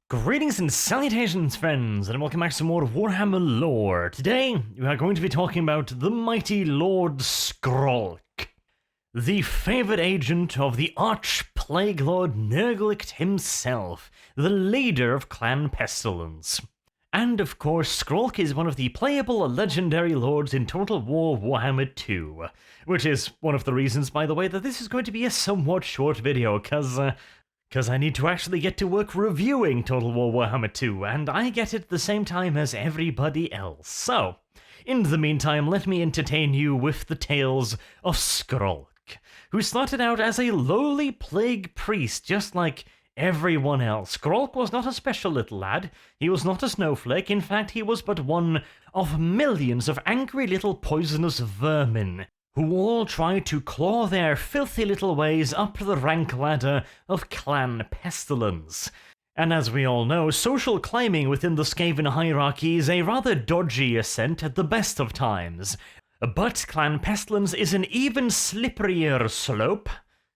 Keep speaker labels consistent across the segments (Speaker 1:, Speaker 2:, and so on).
Speaker 1: Greetings and salutations, friends, and welcome back to some more Warhammer lore. Today, we are going to be talking about the mighty Lord Skrolk, the favored agent of the Arch-Plague Lord Nerglicht himself, the leader of Clan Pestilens. And of course, Skrolk is one of the playable legendary lords in Total War Warhammer 2, which is one of the reasons, by the way, that this is going to be a somewhat short video, because I need to actually get to work reviewing Total War Warhammer 2, and I get it at the same time as everybody else. So, in the meantime, let me entertain you with the tales of Skrolk, who started out as a lowly plague priest, just like everyone else. Skrolk was not a special little lad, he was not a snowflake, in fact he was but one of millions of angry little poisonous vermin, who all tried to claw their filthy little ways up the rank ladder of Clan Pestilens. And as we all know, social climbing within the Skaven hierarchy is a rather dodgy ascent at the best of times. But Clan Pestilens is an even slipperier slope.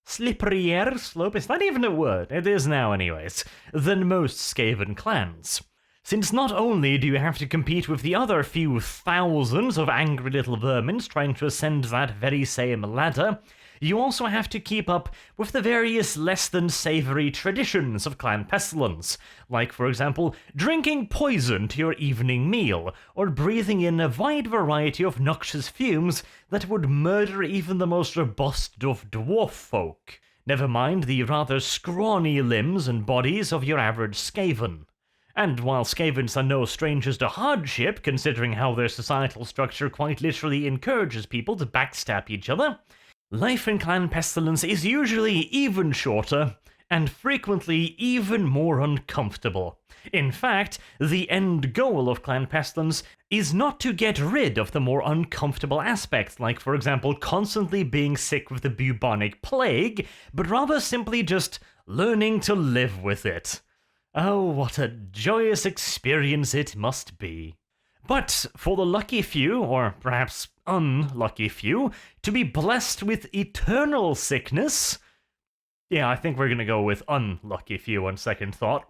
Speaker 1: Slipperier slope? It's not even a word, it is now anyways, than most Skaven clans. Since not only do you have to compete with the other few thousands of angry little vermins trying to ascend that very same ladder, you also have to keep up with the various less than savoury traditions of Clan Pestilens, like for example, drinking poison to your evening meal, or breathing in a wide variety of noxious fumes that would murder even the most robust of dwarf folk. Never mind the rather scrawny limbs and bodies of your average Skaven. And while Skavens are no strangers to hardship, considering how their societal structure quite literally encourages people to backstab each other, life in Clan Pestilens is usually even shorter, and frequently even more uncomfortable. In fact, the end goal of Clan Pestilens is not to get rid of the more uncomfortable aspects, like for example constantly being sick with the bubonic plague, but rather simply just learning to live with it. Oh, what a joyous experience it must be. But for the lucky few, or perhaps unlucky few, to be blessed with eternal sickness, yeah, I think we're gonna go with unlucky few on second thought,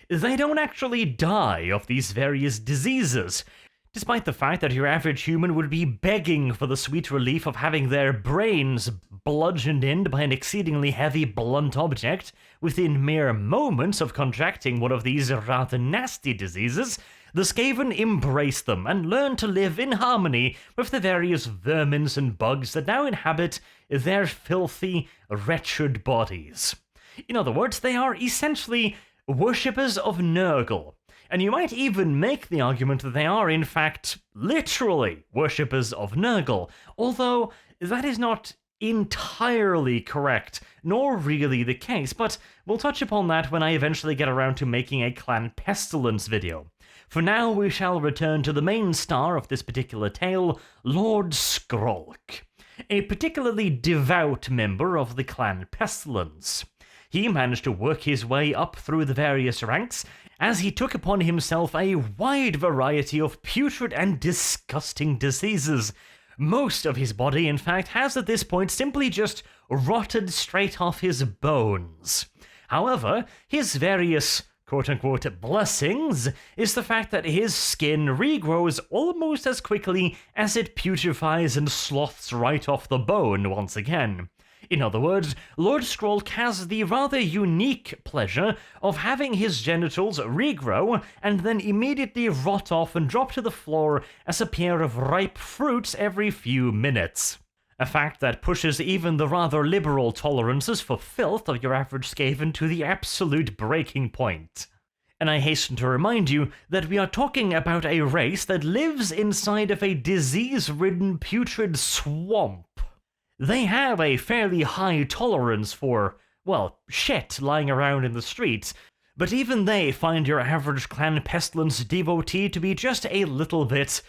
Speaker 1: they don't actually die of these various diseases, despite the fact that your average human would be begging for the sweet relief of having their brains bludgeoned in by an exceedingly heavy blunt object within mere moments of contracting one of these rather nasty diseases. The Skaven embrace them and learn to live in harmony with the various vermins and bugs that now inhabit their filthy, wretched bodies. In other words, they are essentially worshippers of Nurgle. And you might even make the argument that they are, in fact, literally worshippers of Nurgle, although that is not entirely correct, nor really the case, but we'll touch upon that when I eventually get around to making a Clan Pestilens video. For now, we shall return to the main star of this particular tale, Lord Skrolk, a particularly devout member of the Clan Pestilens. He managed to work his way up through the various ranks, as he took upon himself a wide variety of putrid and disgusting diseases. Most of his body, in fact, has at this point simply just rotted straight off his bones. However, his various quote-unquote blessings is the fact that his skin regrows almost as quickly as it putrefies and sloths right off the bone once again. In other words, Lord Skrolk has the rather unique pleasure of having his genitals regrow and then immediately rot off and drop to the floor as a pair of ripe fruits every few minutes. A fact that pushes even the rather liberal tolerances for filth of your average Skaven to the absolute breaking point. And I hasten to remind you that we are talking about a race that lives inside of a disease-ridden putrid swamp. They have a fairly high tolerance for, well, shit lying around in the streets, but even they find your average Clan Pestilens devotee to be just a little bit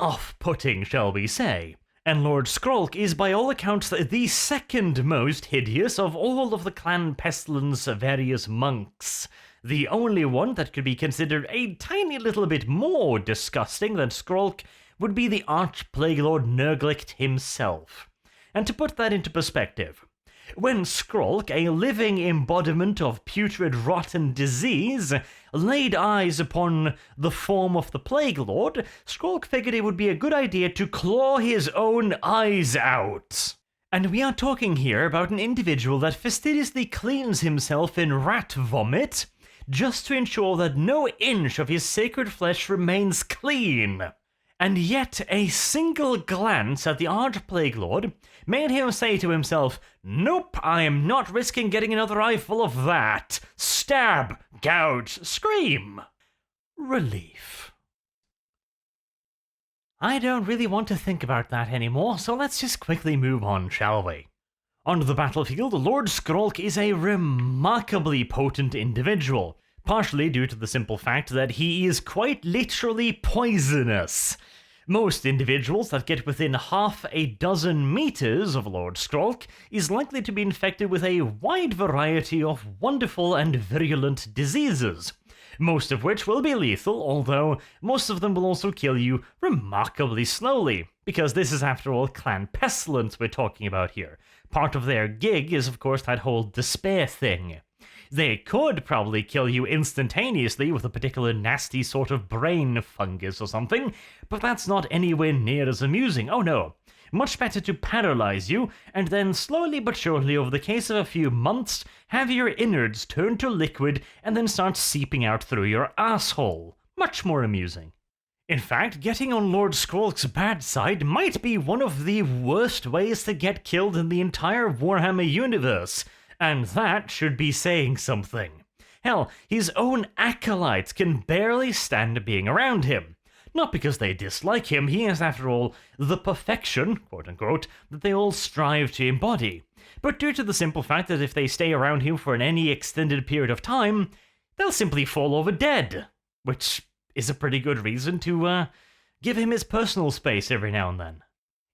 Speaker 1: off-putting, shall we say. And Lord Skrolk is by all accounts the second most hideous of all of the Clan Pestilens' various monks. The only one that could be considered a tiny little bit more disgusting than Skrolk would be the Arch-Plague Lord Nerglicht himself. And to put that into perspective, When Skrolk, a living embodiment of putrid rot and disease, laid eyes upon the form of the Plague Lord, Skrolk figured it would be a good idea to claw his own eyes out. And we are talking here about an individual that fastidiously cleans himself in rat vomit, just to ensure that no inch of his sacred flesh remains clean. And yet a single glance at the Arch-Plague Lord made him say to himself, "Nope, I am not risking getting another eye full of that. Stab, gouge, scream." Relief. I don't really want to think about that anymore, so let's just quickly move on, shall we? On the battlefield, Lord Skrolk is a remarkably potent individual, partially due to the simple fact that he is quite literally poisonous. Most individuals that get within half a dozen meters of Lord Skrolk is likely to be infected with a wide variety of wonderful and virulent diseases, most of which will be lethal, although most of them will also kill you remarkably slowly, because this is after all Clan Pestilens we're talking about here. Part of their gig is of course that whole despair thing. They could probably kill you instantaneously with a particular nasty sort of brain fungus or something, but that's not anywhere near as amusing. Oh no. Much better to paralyze you, and then slowly but surely over the case of a few months, have your innards turn to liquid and then start seeping out through your asshole. Much more amusing. In fact, getting on Lord Skrolk's bad side might be one of the worst ways to get killed in the entire Warhammer universe, and that should be saying something. Hell, his own acolytes can barely stand being around him. Not because they dislike him, he is after all the perfection, quote-unquote, that they all strive to embody, but due to the simple fact that if they stay around him for any extended period of time, they'll simply fall over dead, which is a pretty good reason to give him his personal space every now and then.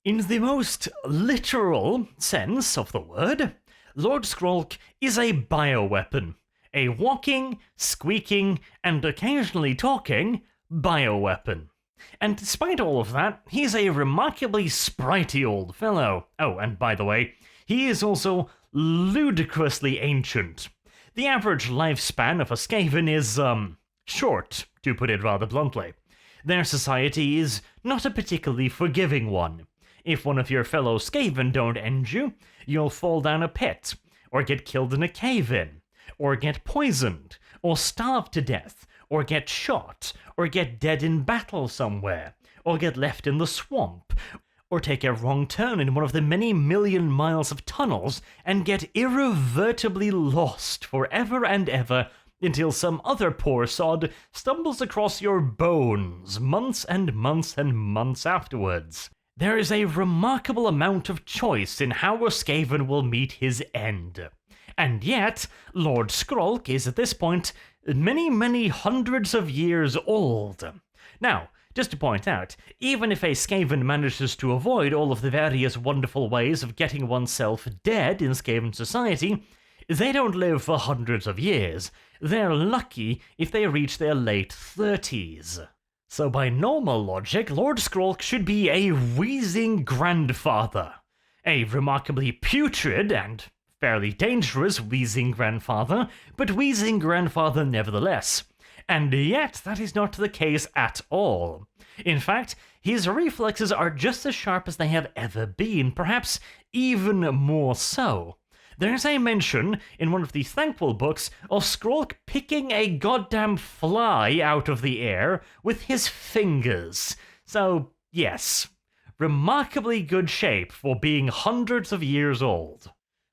Speaker 1: In the most literal sense of the word, Lord Skrolk is a bioweapon. A walking, squeaking, and occasionally talking bioweapon. And despite all of that, he's a remarkably sprightly old fellow. Oh, and by the way, he is also ludicrously ancient. The average lifespan of a Skaven is, short, to put it rather bluntly. Their society is not a particularly forgiving one. If one of your fellow Skaven don't end you, you'll fall down a pit, or get killed in a cave-in, or get poisoned, or starve to death, or get shot, or get dead in battle somewhere, or get left in the swamp, or take a wrong turn in one of the many million miles of tunnels and get irrevertibly lost forever and ever until some other poor sod stumbles across your bones months and months and months afterwards. There is a remarkable amount of choice in how a Skaven will meet his end. And yet, Lord Skrolk is at this point many, many hundreds of years old. Now, just to point out, even if a Skaven manages to avoid all of the various wonderful ways of getting oneself dead in Skaven society, they don't live for hundreds of years. They're lucky if they reach their late 30s. So by normal logic, Lord Skrolk should be a wheezing grandfather. A remarkably putrid and fairly dangerous wheezing grandfather, but wheezing grandfather nevertheless. And yet, that is not the case at all. In fact, his reflexes are just as sharp as they have ever been, perhaps even more so. There's a mention in one of the Thankful books of Skrolk picking a goddamn fly out of the air with his fingers. So, yes, remarkably good shape for being hundreds of years old.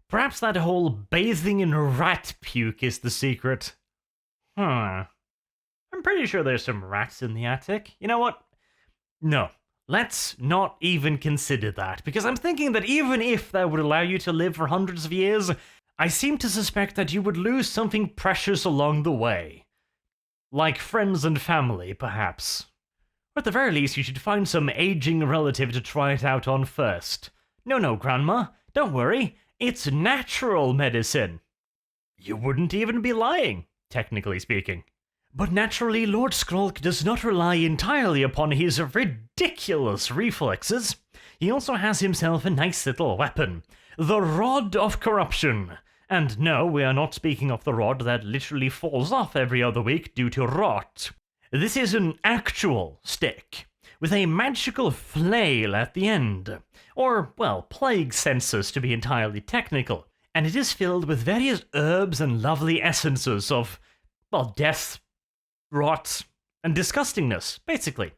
Speaker 1: Perhaps that whole bathing in rat puke is the secret. I'm pretty sure there's some rats in the attic. You know what? No. Let's not even consider that, because I'm thinking that even if that would allow you to live for hundreds of years, I seem to suspect that you would lose something precious along the way. Like friends and family, perhaps. Or at the very least, you should find some aging relative to try it out on first. No, Grandma, don't worry, it's natural medicine. You wouldn't even be lying, technically speaking. But naturally, Lord Skrolk does not rely entirely upon his ridiculous reflexes. He also has himself a nice little weapon. the Rod of Corruption. And no, we are not speaking of the rod that literally falls off every other week due to rot. This is an actual stick, with a magical flail at the end. Or, well, plague sensors to be entirely technical. And it is filled with various herbs and lovely essences of, well, death, rot, and disgustingness, basically.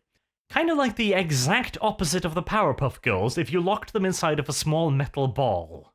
Speaker 1: Kind of like the exact opposite of the Powerpuff Girls if you locked them inside of a small metal ball.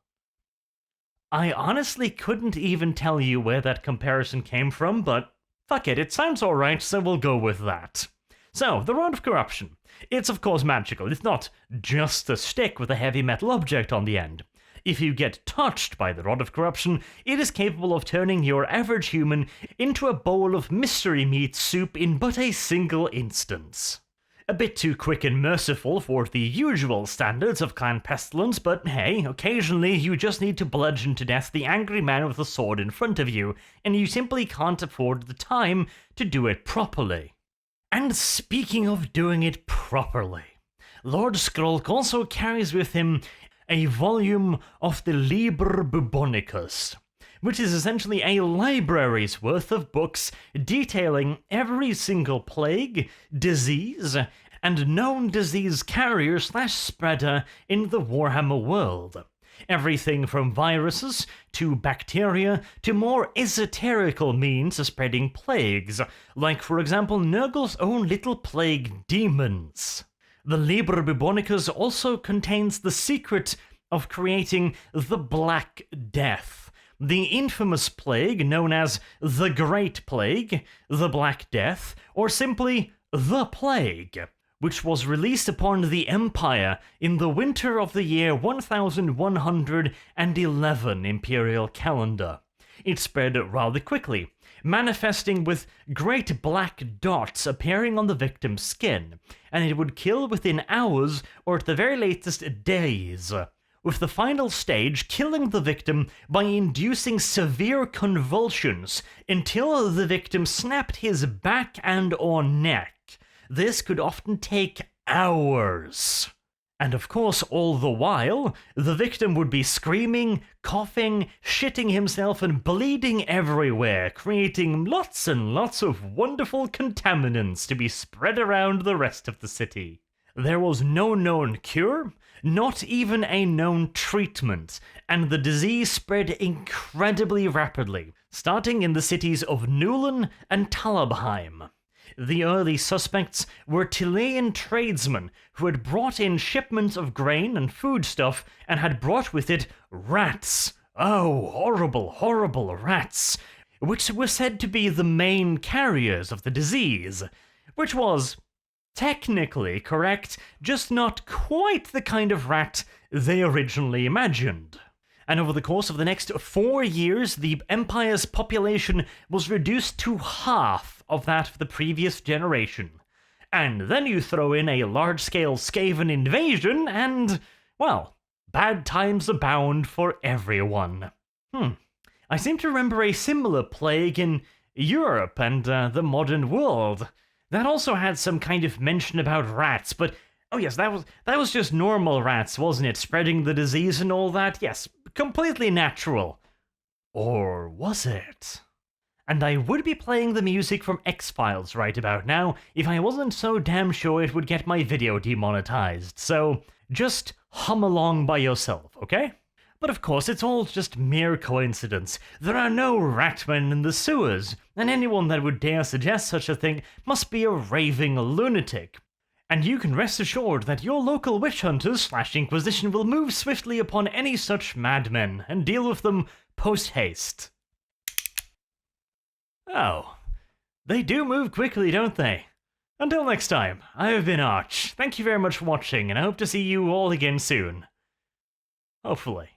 Speaker 1: I honestly couldn't even tell you where that comparison came from, but fuck it sounds alright, so we'll go with that. So, the Rod of Corruption. It's of course magical, it's not just a stick with a heavy metal object on the end. If you get touched by the Rod of Corruption, it is capable of turning your average human into a bowl of mystery meat soup in but a single instance. A bit too quick and merciful for the usual standards of Clan Pestilens, but hey, occasionally you just need to bludgeon to death the angry man with a sword in front of you, and you simply can't afford the time to do it properly. And speaking of doing it properly, Lord Skrolk also carries with him a volume of the Liber Bubonicus, which is essentially a library's worth of books detailing every single plague, disease, and known disease carrier/spreader in the Warhammer world. Everything from viruses to bacteria to more esoterical means of spreading plagues, like for example Nurgle's own little plague demons. The Liber Bubonicus also contains the secret of creating the Black Death, the infamous plague known as the Great Plague, the Black Death, or simply the Plague, which was released upon the Empire in the winter of the year 1111 Imperial Calendar. It spread rather quickly, manifesting with great black dots appearing on the victim's skin, and it would kill within hours or at the very latest days, with the final stage killing the victim by inducing severe convulsions until the victim snapped his back and or neck. This could often take hours. And of course, all the while, the victim would be screaming, coughing, shitting himself, and bleeding everywhere, creating lots and lots of wonderful contaminants to be spread around the rest of the city. There was no known cure, not even a known treatment, and the disease spread incredibly rapidly, starting in the cities of Newlyn and Talabheim. The early suspects were Chilean tradesmen who had brought in shipments of grain and foodstuff and had brought with it rats. Oh, horrible, horrible rats, which were said to be the main carriers of the disease, which was technically correct, just not quite the kind of rat they originally imagined. And over the course of the next 4 years, the Empire's population was reduced to half of that of the previous generation. And then you throw in a large-scale Skaven invasion and, well, bad times abound for everyone. I seem to remember a similar plague in Europe and the modern world. That also had some kind of mention about rats, but oh yes, that was just normal rats, wasn't it? Spreading the disease and all that? Yes, completely natural. Or was it? And I would be playing the music from X-Files right about now if I wasn't so damn sure it would get my video demonetized, so just hum along by yourself, okay? But of course, it's all just mere coincidence. There are no ratmen in the sewers, and anyone that would dare suggest such a thing must be a raving lunatic. And you can rest assured that your local witch hunters/Inquisition will move swiftly upon any such madmen and deal with them post-haste. Oh, they do move quickly, don't they? Until next time, I have been Arch. Thank you very much for watching, and I hope to see you all again soon. Hopefully.